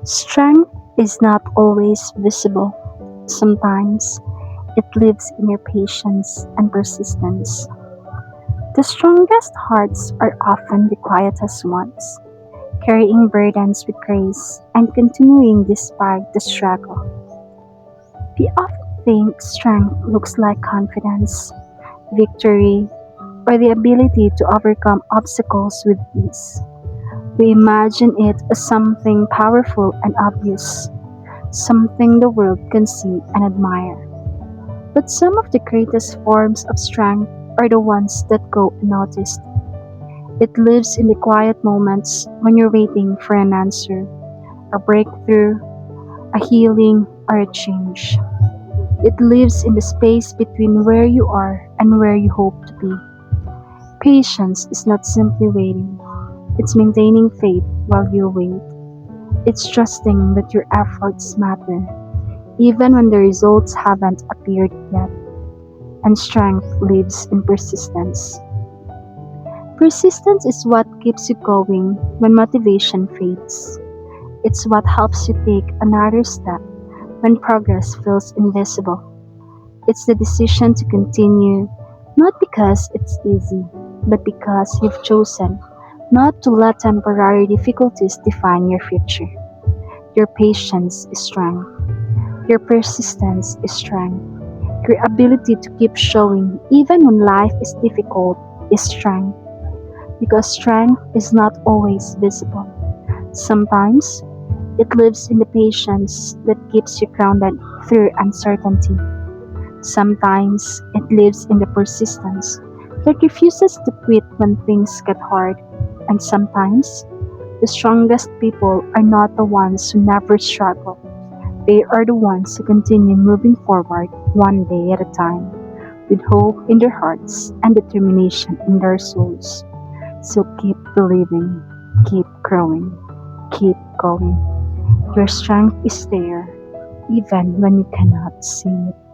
Strength is not always visible. Sometimes it lives in your patience and persistence. The strongest hearts are often the quietest ones, carrying burdens with grace and continuing despite the struggle. We often think strength looks like confidence, victory, or the ability to overcome obstacles with ease. We imagine it as something powerful and obvious, something the world can see and admire. But some of the greatest forms of strength are the ones that go unnoticed. It lives in the quiet moments when you're waiting for an answer, a breakthrough, a healing, or a change. It lives in the space between where you are and where you hope to be. Patience is not simply waiting, it's maintaining faith while you wait. It's trusting that your efforts matter, even when the results haven't appeared yet. And strength lives in persistence. Persistence is what keeps you going when motivation fades. It's what helps you take another step when progress feels invisible. It's the decision to continue, not because it's easy, but because you've chosen not to let temporary difficulties define your future. Your patience is strength. Your persistence is strength. Your ability to keep showing even when life is difficult is strength. Because strength is not always visible. Sometimes it lives in the patience that keeps you grounded through uncertainty. Sometimes it lives in the persistence that refuses to quit when things get hard. And sometimes the strongest people are not the ones who never struggle. They are the ones who continue moving forward one day at a time, with hope in their hearts and determination in their souls. So keep believing, keep growing, keep going. Your strength is there, even when you cannot see it.